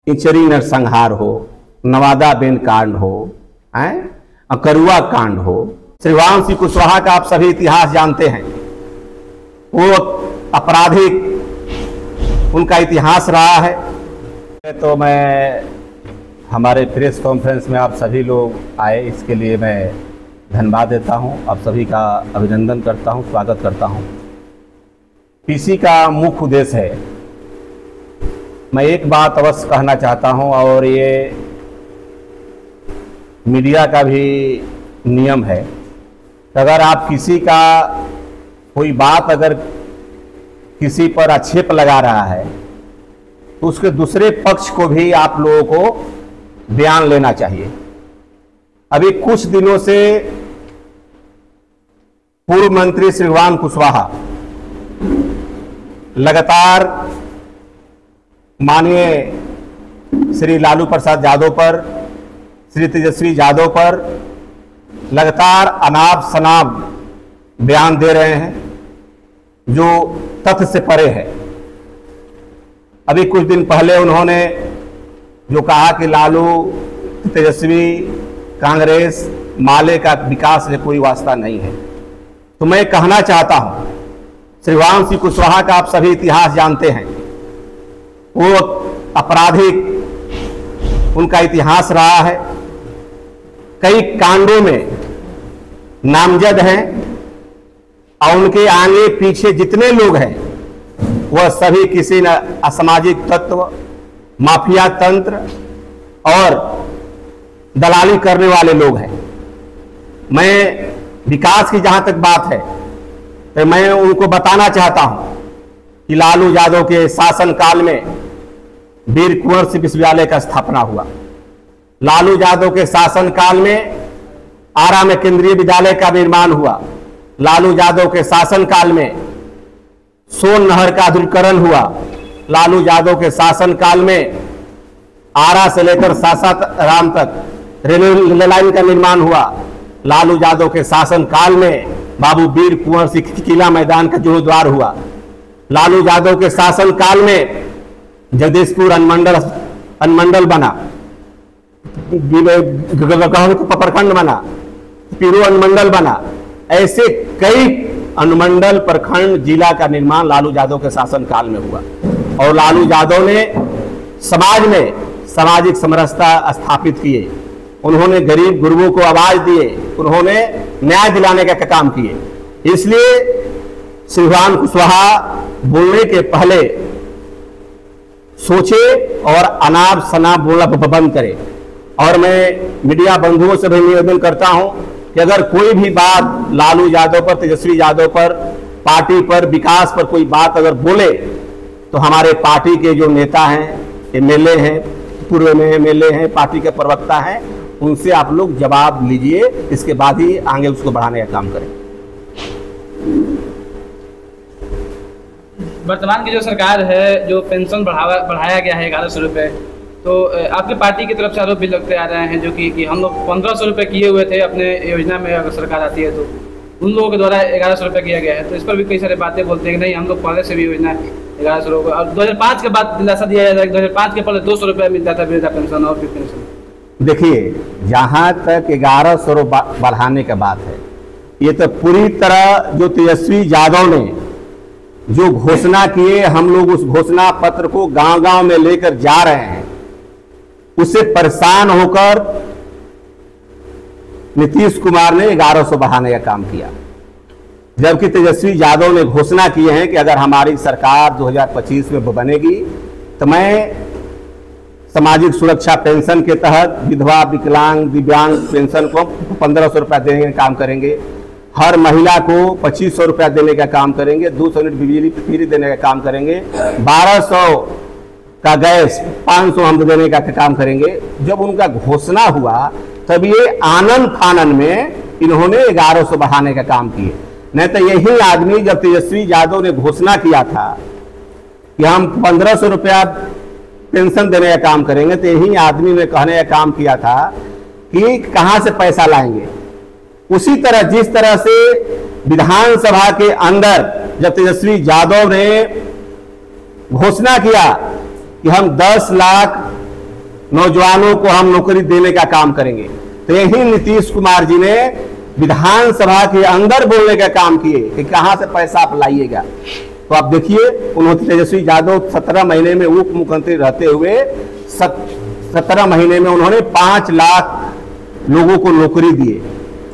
इंचरी नरसंहार हो, नवादा बेन कांड हो, अकरुआ कांड हो, श्रीवाम सिंह कुशवाहा का आप सभी इतिहास जानते हैं। वो आपराधिक उनका इतिहास रहा है। तो मैं हमारे प्रेस कॉन्फ्रेंस में आप सभी लोग आए, इसके लिए मैं धन्यवाद देता हूं, आप सभी का अभिनंदन करता हूं, स्वागत करता हूं। पीसी का मुख्य उद्देश्य है, मैं एक बात अवश्य कहना चाहता हूं और ये मीडिया का भी नियम है, अगर आप किसी का कोई बात अगर किसी पर आक्षेप लगा रहा है तो उसके दूसरे पक्ष को भी आप लोगों को बयान लेना चाहिए। अभी कुछ दिनों से पूर्व मंत्री श्रीवाम कुशवाहा लगातार माननीय श्री लालू प्रसाद यादव पर, श्री तेजस्वी यादव पर लगातार अनाप शनाप बयान दे रहे हैं जो तथ्य से परे है। अभी कुछ दिन पहले उन्होंने जो कहा कि लालू, तेजस्वी, कांग्रेस, माले का विकास से कोई वास्ता नहीं है, तो मैं कहना चाहता हूं, श्रीवाम सिंह कुशवाहा का आप सभी इतिहास जानते हैं। वो आपराधिक उनका इतिहास रहा है, कई कांडों में नामजद हैं और उनके आगे पीछे जितने लोग हैं वह सभी किसी न असामाजिक तत्व, माफिया तंत्र और दलाली करने वाले लोग हैं। मैं विकास की जहां तक बात है तो मैं उनको बताना चाहता हूं कि लालू यादव के शासनकाल में वीर कुंवर सिंह विश्वविद्यालय का स्थापना हुआ। लालू यादव के शासनकाल में आरा में केंद्रीय विद्यालय का निर्माण हुआ। लालू यादव के शासनकाल में सोन नहर का आधुनिकीकरण हुआ। लालू यादव के शासनकाल में आरा से लेकर सासाराम तक रेलवे लाइन का निर्माण हुआ। लालू यादव के शासनकाल में बाबू वीर कुंवर सिंह किला मैदान का जीर्णोद्धार हुआ। लालू यादव के शासनकाल में जगदीशपुर अनुमंडल बना, प्रखंड बना, पीरू अनुमंडल बना। ऐसे कई अनुमंडल, प्रखंड, जिला का निर्माण लालू यादव के शासनकाल में हुआ और लालू यादव ने समाज में सामाजिक समरसता स्थापित किए। उन्होंने गरीब गुरुओं को आवाज दिए, उन्होंने न्याय दिलाने का काम किए। इसलिए श्रीवाम कुशवाहा बोलने के पहले सोचे और अनाप शनाप बोलना बंद करे। और मैं मीडिया बंधुओं से भी निवेदन करता हूं कि अगर कोई भी बात लालू यादव पर, तेजस्वी यादव पर, पार्टी पर, विकास पर कोई बात अगर बोले तो हमारे पार्टी के जो नेता हैं, एमएलए हैं, पूर्व में एमएलए हैं, पार्टी के प्रवक्ता हैं, उनसे आप लोग जवाब लीजिए, इसके बाद ही आगे उसको बढ़ाने का काम करें। वर्तमान की जो सरकार है, जो पेंशन बढ़ाया गया है 1100 रुपये, तो आपकी पार्टी की तरफ से आरोप भी लगते आ रहे हैं जो कि हम लोग 1500 रुपये किए हुए थे अपने योजना में, अगर सरकार आती है तो उन लोगों के द्वारा 1100 रुपये किया गया है। तो इस पर भी कई सारे बातें बोलते हैं कि नहीं, हम लोग पहले से भी योजना 1100 रुपये, और 2005 के बाद दिलासा दिया जाता है। 2005 के पहले 200 रुपये मिलता था वृद्धा पेंशन और पेंशन। देखिए, जहां तक 1100 बढ़ाने का बात है, ये तो पूरी तरह जो तेजस्वी यादव ने जो घोषणा किए, हम लोग उस घोषणा पत्र को गांव-गांव में लेकर जा रहे हैं। उससे परेशान होकर नीतीश कुमार ने 1100 बढ़ाने का काम किया, जबकि तेजस्वी यादव ने घोषणा की है कि अगर हमारी सरकार 2025 में बनेगी तो मैं सामाजिक सुरक्षा पेंशन के तहत विधवा, विकलांग, दिव्यांग पेंशन को 1500 रुपया देने का काम करेंगे, हर महिला को 2500 रुपया देने का काम करेंगे, 200 यूनिट बिजली फ्री देने का काम करेंगे, 1200 का गैस, 500 हम देने का काम करेंगे। जब उनका घोषणा हुआ तब ये आनन फानन में इन्होंने 1100 बढ़ाने का काम किए। नहीं तो यही आदमी जब तेजस्वी यादव ने घोषणा किया था कि हम 1500 रुपया पेंशन देने का काम करेंगे, तो यही आदमी ने कहने का काम किया था कि कहां से पैसा लाएंगे। उसी तरह जिस तरह से विधानसभा के अंदर जब तेजस्वी यादव ने घोषणा किया कि हम 10 लाख नौजवानों को हम नौकरी देने का काम करेंगे। तो यही नीतीश कुमार जी ने विधानसभा के अंदर बोलने का काम किए कि कहां से पैसा आप लाइएगा। तो आप देखिए, उन्होंने तेजस्वी यादव 17 महीने में उप मुख्यमंत्री रहते हुए 17 महीने में उन्होंने 5 लाख लोगों को नौकरी दिए,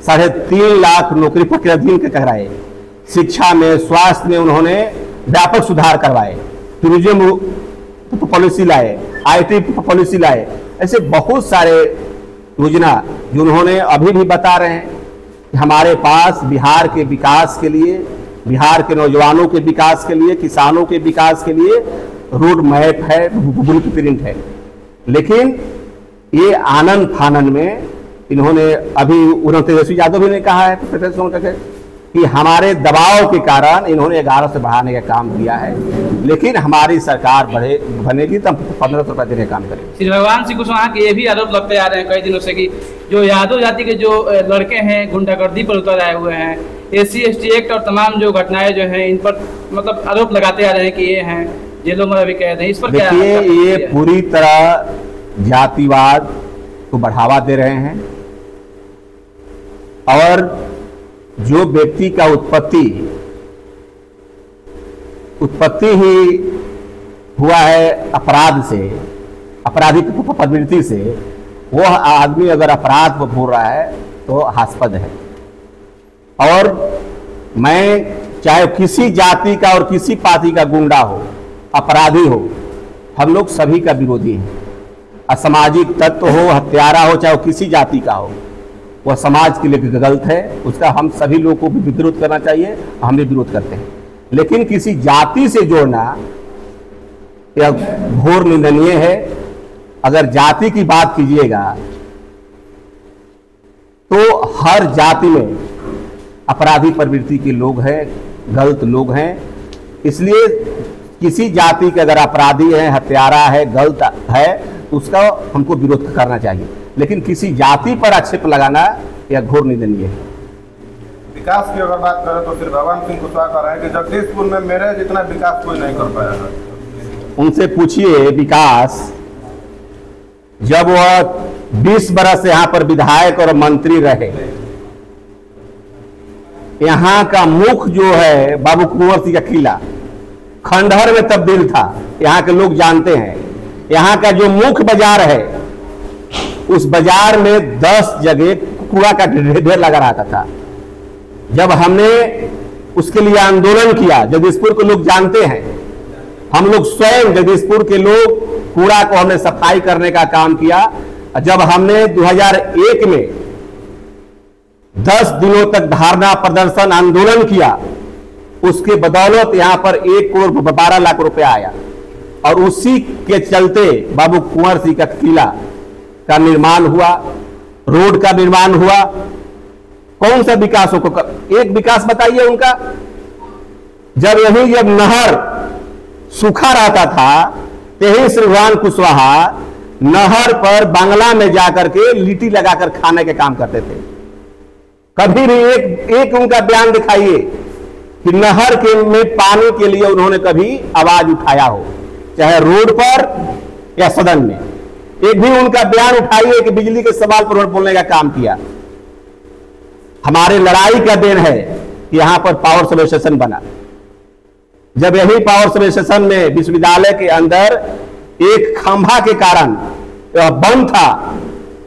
3.5 लाख नौकरी प्रतिदिन के कराए, शिक्षा में, स्वास्थ्य में उन्होंने व्यापक सुधार करवाए, टूरिज्म पॉलिसी लाए, IT पॉलिसी लाए। ऐसे बहुत सारे योजना जो उन्होंने अभी भी बता रहे हैं कि हमारे पास बिहार के विकास के लिए, बिहार के नौजवानों के विकास के लिए, किसानों के विकास के लिए रोड मैप है, ब्लू प्रिंट है। लेकिन ये आनंद फानन में इन्होंने अभी उन्होंने तेजस्वी यादव भी ने कहा है कि हमारे दबाव के कारण इन्होंने 11 से बढ़ाने का काम किया है, लेकिन हमारी सरकार बनेगी तो हम 1500 रुपये देने का काम करेंगे। श्री भगवान सिंह कुशवाहा के ये भी आरोप लगते आ रहे हैं कई दिनों से कि जो यादव जाति के जो लड़के हैं गुंडागर्दी पर उतर आए हुए हैं, SC ST एक्ट और तमाम जो घटनाएं जो हैं इन पर मतलब आरोप लगाते आ रहे हैं कि ये हैं जेलों में अभी कैद हैं। इस पर क्या देखिए, ये पूरी तरह जातिवाद को बढ़ावा दे रहे हैं और जो व्यक्ति का उत्पत्ति ही हुआ है अपराध से, आपराधिक प्रवृत्ति से, वो आदमी अगर अपराध को भूल रहा है तो हास्पद है। और मैं चाहे किसी जाति का और किसी पार्टी का गुंडा हो, अपराधी हो, हम लोग सभी का विरोधी हैं। असामाजिक तत्व हो, हत्यारा हो, चाहे किसी जाति का हो, वह समाज के लिए गलत है, उसका हम सभी लोगों को भी विरोध करना चाहिए, हम भी विरोध करते हैं। लेकिन किसी जाति से जोड़ना यह घोर निंदनीय है। अगर जाति की बात कीजिएगा तो हर जाति में अपराधी प्रवृत्ति के लोग हैं, गलत लोग हैं। इसलिए किसी जाति के अगर अपराधी है, हत्यारा है, गलत है, उसका हमको विरोध करना चाहिए। लेकिन किसी जाति पर आक्षेप लगाना यह घोर निंदनीय है। विकास की अगर बात करें तो फिर भगवान सिंह कुशवाहा कह रहे हैं कि जगदीशपुर में मेरे जितना विकास कोई नहीं कर पाया है। उनसे पूछिए, विकास जब वह 20 बरस यहाँ पर विधायक और मंत्री रहे, यहाँ का मुख्य जो है बाबू कुंवर सिंह का किला खंडहर में तब्दील था, यहाँ के लोग जानते हैं। यहाँ का जो मुख्य बाजार है, उस बाजार में 10 जगह कूड़ा का ढेर लगा रहता था। जब हमने उसके लिए आंदोलन किया, जगदीशपुर के लोग जानते हैं, हम लोग स्वयं जगदीशपुर के लोग कूड़ा को हमने सफाई करने का काम किया। जब हमने 2001 में 10 दिनों तक धारणा प्रदर्शन आंदोलन किया, उसके बदौलत यहां पर 1 करोड़ 12 लाख रुपया आया और उसी के चलते बाबू कुंवर सिंह का किला का निर्माण हुआ, रोड का निर्माण हुआ। कौन सा विकास हो? एक विकास बताइए उनका। जब नहर सूखा रहता था, यही श्री भगवान कुशवाहा नहर पर बांग्ला में जाकर के लिट्टी लगाकर खाने के काम करते थे। कभी भी एक उनका बयान दिखाइए कि नहर के में पानी के लिए उन्होंने कभी आवाज उठाया हो, चाहे रोड पर या सदन में। एक भी उनका बयान उठाइए कि बिजली के सवाल पर बोलने का काम किया। हमारे लड़ाई का देन है कि यहां पर पावर सब स्टेशन बना। जब यही पावर सब स्टेशन में विश्वविद्यालय के अंदर एक खंभा के कारण बंद था,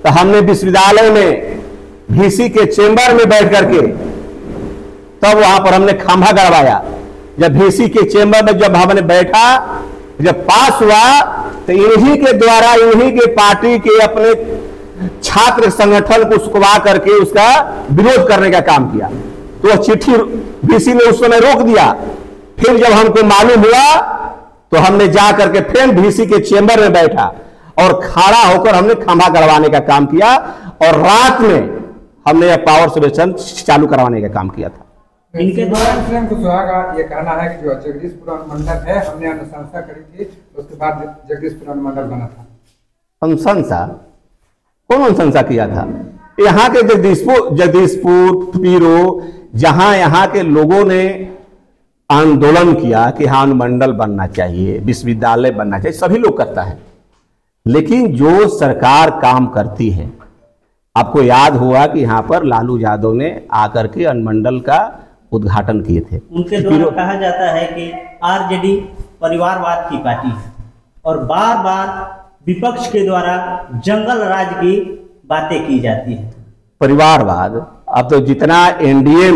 तो हमने विश्वविद्यालय में VC के चेंबर में बैठ करके तब वहां पर हमने खंभा गड़वाया। जब VC के चेंबर में जब हमने बैठा, जब पास हुआ, तो इन्हीं के द्वारा, इन्हीं के पार्टी के अपने छात्र संगठन को सुखवा करके उसका विरोध करने का काम किया। तो वह चिट्ठी VC ने उस समय रोक दिया। फिर जब हमको मालूम हुआ तो हमने जा करके फिर VC के चेंबर में बैठा और खड़ा होकर हमने खंभा गड़वाने का काम किया और रात में हमने यह पावर स्टेशन चालू करवाने का काम किया था। इनके द्वारा कुशवाहा का ये कहना है कि जो जगदीशपुर अनुमंडल है, हमने अनुशंसा करी थी, उसके बाद जगदीशपुर अनुमंडल बना था। अनुशंसा? कौन अनुशंसा किया था? यहाँ के जगदीशपुर पीरो, जहां यहाँ के लोगों ने आंदोलन किया कि हाँ अनुमंडल बनना चाहिए, विश्वविद्यालय बनना चाहिए, सभी लोग करता है। लेकिन जो सरकार काम करती है, आपको याद हुआ कि यहाँ पर लालू यादव ने आकर के अनुमंडल का उद्घाटन किए थे। उनके द्वारा कहा जाता है कि आरजेडी परिवारवाद की पार्टी है और बार बार विपक्ष के द्वारा जंगल राज की बातें की जाती है। परिवारवाद, अब तो जितना एनडीए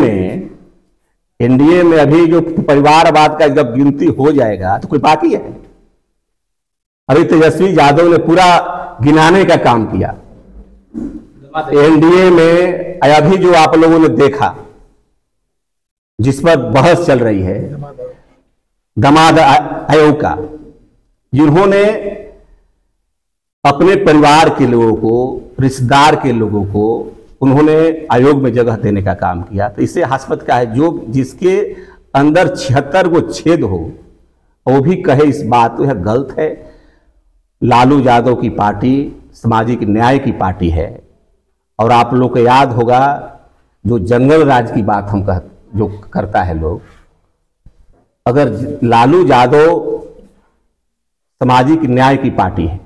में अभी जो परिवारवाद का जब गिनती हो जाएगा तो कोई बाकी है? अभी तेजस्वी यादव ने पूरा गिनाने का काम किया। एनडीए में अभी जो आप लोगों ने देखा, जिस पर बहस चल रही है, दामाद आयोग का, जिन्होंने अपने परिवार के लोगों को, रिश्तेदार के लोगों को उन्होंने आयोग में जगह देने का काम किया, तो इससे हास्पद का है जो जिसके अंदर 76 को छेद हो वो भी कहे इस बात तो यह गलत है। लालू यादव की पार्टी सामाजिक न्याय की पार्टी है और आप लोग को याद होगा जो जंगल राज की बात हम जो करता है लोग, अगर लालू यादव सामाजिक न्याय की पार्टी है,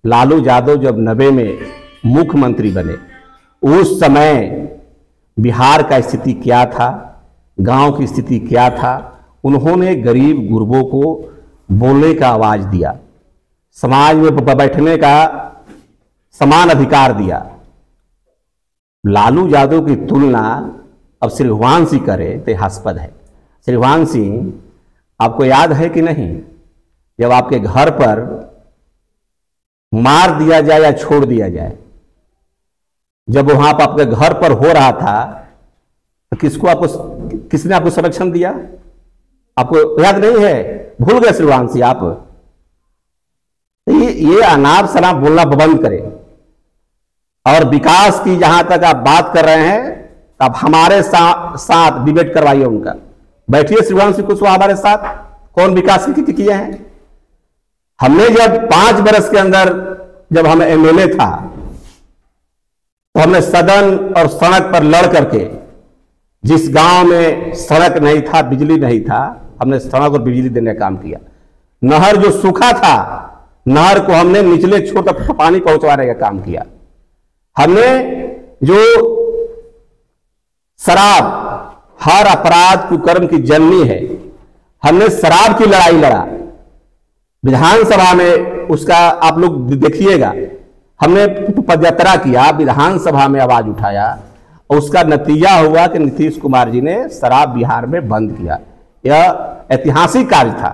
लालू यादव जब 90 में मुख्यमंत्री बने उस समय बिहार का स्थिति क्या था, गांव की स्थिति क्या था, उन्होंने गरीब गुरबों को बोलने का आवाज दिया, समाज में बैठने का समान अधिकार दिया। लालू यादव की तुलना अब श्रीवान सिंह करे तो हास्पद है। श्रीवान सिंह आपको याद है कि नहीं, जब आपके घर पर मार दिया जाए या छोड़ दिया जाए, जब वहां पर आपके घर पर हो रहा था तो किसने आपको संरक्षण दिया? आपको याद नहीं है? भूल गए श्रीवान सिंह आप? ये अनाप शनाप बोलना बंद करें। और विकास की जहां तक आप बात कर रहे हैं तो आप हमारे साथ डिबेट करवाइए, उनका बैठिए श्रीवान सिंह कुशवाहा हमारे साथ, कौन विकास की किए हैं। हमने जब 5 बरस के अंदर जब हम एमएलए था तो हमने सदन और सड़क पर लड़ करके, जिस गांव में सड़क नहीं था, बिजली नहीं था, हमने सड़क और बिजली देने का काम किया। नहर जो सूखा था, नहर को हमने निचले छोर तक पानी पहुंचवाने का काम किया। हमने जो शराब हर अपराध कुकर्म की जननी है, हमने शराब की लड़ाई लड़ा विधानसभा में, उसका आप लोग देखिएगा। हमने पदयात्रा किया, विधानसभा में आवाज उठाया और उसका नतीजा हुआ कि नीतीश कुमार जी ने शराब बिहार में बंद किया। यह ऐतिहासिक कार्य था।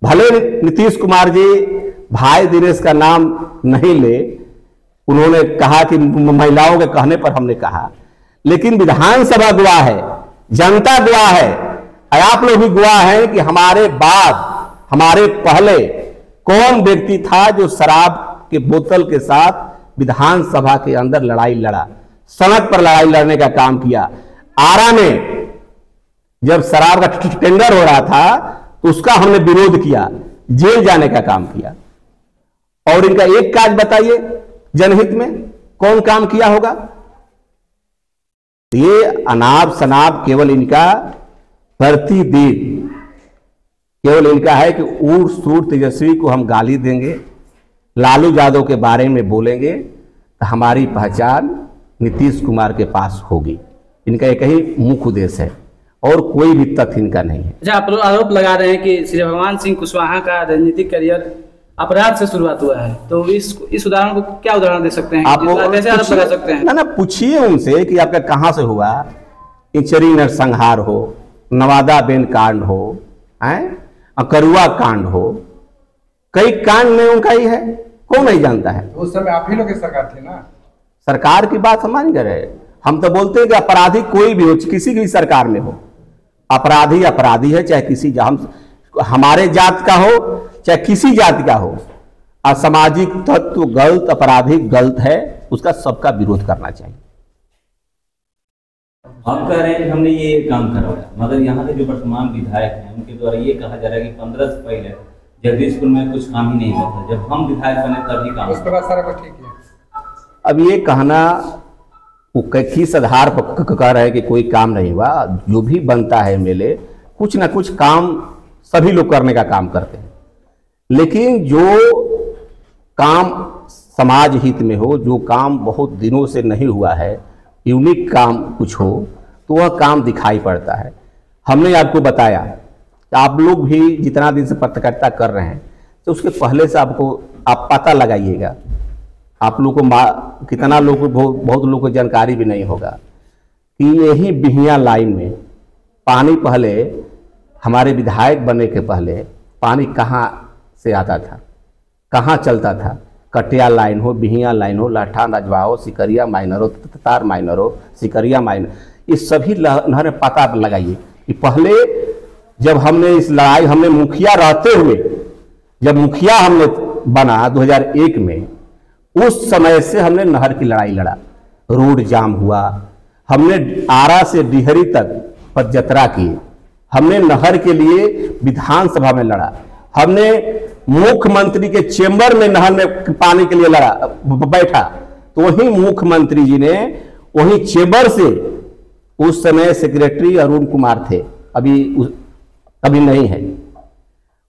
भले नीतीश कुमार जी भाई दिनेश का नाम नहीं ले, उन्होंने कहा कि महिलाओं के कहने पर हमने कहा, लेकिन विधानसभा गवाह है, जनता गवाह है, आप लोग भी गवाह हैं कि हमारे बाद, हमारे पहले कौन व्यक्ति था जो शराब के बोतल के साथ विधानसभा के अंदर लड़ाई लड़ा, सड़क पर लड़ाई लड़ने का काम किया। आरा में जब शराब का टेंडर हो रहा था तो उसका हमने विरोध किया, जेल जाने का काम किया। और इनका एक काज बताइए जनहित में कौन काम किया होगा? ये अनाप शनाप केवल इनका प्रतिदिन केवल इनका है कि ऊर सूर तेजस्वी को हम गाली देंगे, लालू यादव के बारे में बोलेंगे तो हमारी पहचान नीतीश कुमार के पास होगी। इनका एक ही मुख्य उद्देश्य है और कोई भी तथ्य इनका नहीं है। अच्छा, आप आरोप लगा रहे हैं कि श्री भगवान सिंह कुशवाहा का राजनीतिक करियर अपराध से शुरुआत हुआ है, तो इस उदाहरण को क्या उदाहरण दे सकते हैं? आप कैसे आरोप लगा सकते हैं? ना पूछिए उनसे कि आपका कहां से हुआ, इंचरी नरसंहार हो, नवादा बेन कांड हो, अकरुआ कांड हो, कई कांड में उनका ही है, कौन नहीं जानता है? उस समय आप ही लोग की सरकार थी ना। सरकार की बात हम मान रहे, हम तो बोलते हैं कि अपराधी कोई भी हो, किसी भी सरकार में हो, अपराधी अपराधी है, चाहे किसी हमारे जात का हो चाहे किसी जाति का हो। असामाजिक तत्व गलत, अपराधी गलत है, उसका सबका विरोध करना चाहिए। आप कह रहे हैं कि हमने ये काम करवाया, मगर यहाँ के जो वर्तमान विधायक हैं उनके द्वारा ये कहा जा रहा है कि 15 से पहले जगदीशपुर में कुछ काम ही नहीं हुआ था, जब हम विधायक बने तभी काम, उसके बाद सारा कुछ ठीक है। अब ये कहना वो किस आधार पर कह रहे हैं कि कोई काम नहीं हुआ? जो भी बनता है एमएलए, कुछ ना कुछ काम सभी लोग करने का काम करते हैं, लेकिन जो काम समाज हित में हो, जो काम बहुत दिनों से नहीं हुआ है, यूनिक काम कुछ हो, तो वह काम दिखाई पड़ता है। हमने आपको बताया कि आप लोग भी जितना दिन से पत्रकारिता कर रहे हैं, तो उसके पहले से आप पता लगाइएगा। आप लोग को कितना लोग को बहुत लोग को जानकारी भी नहीं होगा कि यही बिहिया लाइन में पानी पहले, हमारे विधायक बनने के पहले पानी कहाँ से आता था, कहाँ चलता था। कटिया लाइन हो, बिहिया लाइन हो, लाठा नजवा हो, सिकरिया माइनर हो, ततार माइनर हो, सिकरिया माइनर, ये सभी नहर में पता लगाइए कि पहले जब हमने इस लड़ाई, हमने मुखिया रहते हुए, जब मुखिया हमने बना 2001 में, उस समय से हमने नहर की लड़ाई लड़ा। रोड जाम हुआ, हमने आरा से डिहरी तक पदयात्रा की, हमने नहर के लिए विधानसभा में लड़ा, हमने मुख्यमंत्री के चेंबर में नहर में पानी के लिए लड़ा बैठा, तो वही मुख्यमंत्री जी ने वही चेंबर से, उस समय सेक्रेटरी अरुण कुमार थे, अभी नहीं है,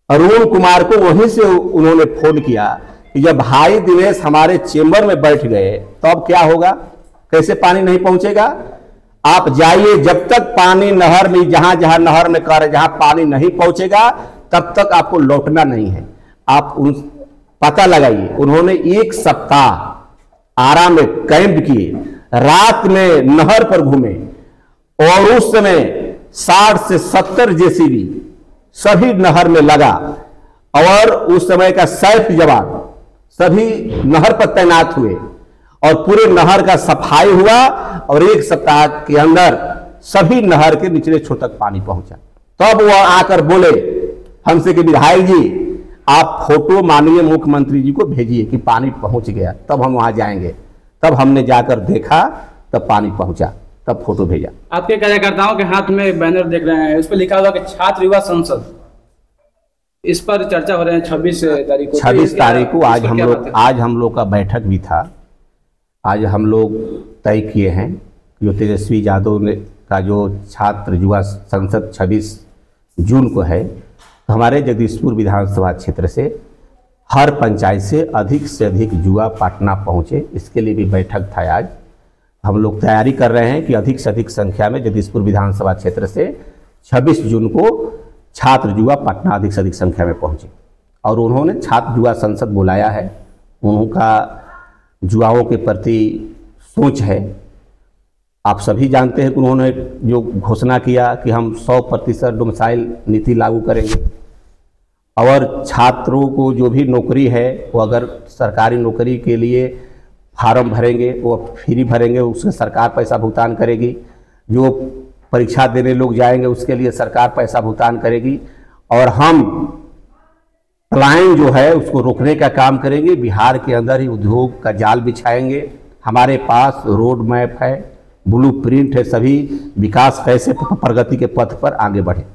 अरुण कुमार को वहीं से उन्होंने फोन किया कि जब भाई दिनेश हमारे चेंबर में बैठ गए तो अब क्या होगा, कैसे पानी नहीं पहुंचेगा। आप जाइए, जब तक पानी नहर में, जहां जहां नहर में कर, जहां पानी नहीं पहुंचेगा तब तक आपको लौटना नहीं है। आप पता लगाइए। उन्होंने 1 सप्ताह आरा में कैंप किए, रात में नहर पर घूमे, और उस समय 60 से 70 जेसीबी सभी नहर में लगा, और उस समय का सैफ जवान सभी नहर पर तैनात हुए, और पूरे नहर का सफाई हुआ, और 1 सप्ताह के अंदर सभी नहर के निचले छोर तक पानी पहुंचा। तब वह आकर बोले हमसे कि विधायक जी आप फोटो माननीय मुख्यमंत्री जी को भेजिए कि पानी पहुंच गया, तब हम वहां जाएंगे। तब हमने जाकर देखा, तब पानी पहुंचा, तब फोटो भेजा। आपके कार्यकर्ताओं के हाथ में बैनर देख रहे हैं, उस पर लिखा हुआ कि छात्र युवा संसद, इस पर चर्चा हो रही है 26 तारीख को। 26 तारीख को आज हम लोग का बैठक भी था। आज हम लोग तय किए हैं जो तेजस्वी यादव ने का जो छात्र युवा संसद 26 जून को है, तो हमारे जगदीशपुर विधानसभा क्षेत्र से हर पंचायत से अधिक युवा पटना पहुँचे, इसके लिए भी बैठक था। आज हम लोग तैयारी कर रहे हैं कि अधिक से अधिक संख्या में जगदीशपुर विधानसभा क्षेत्र से 26 जून को छात्र युवा पटना अधिक से अधिक संख्या में पहुँचे, और उन्होंने छात्र युवा संसद बुलाया है। उनका युवाओं के प्रति सोच है। आप सभी जानते हैं कि उन्होंने जो घोषणा किया कि हम 100% डोमिसाइल नीति लागू करेंगे, और छात्रों को जो भी नौकरी है वो अगर सरकारी नौकरी के लिए फार्म भरेंगे वो फ्री भरेंगे, उससे सरकार पैसा भुगतान करेगी। जो परीक्षा देने लोग जाएंगे उसके लिए सरकार पैसा भुगतान करेगी, और हम पलायन जो है उसको रोकने का काम करेंगे। बिहार के अंदर ही उद्योग का जाल बिछाएंगे। हमारे पास रोड मैप है, ब्लूप्रिंट है, सभी विकास कैसे प्रगति के पथ पर आगे बढ़े।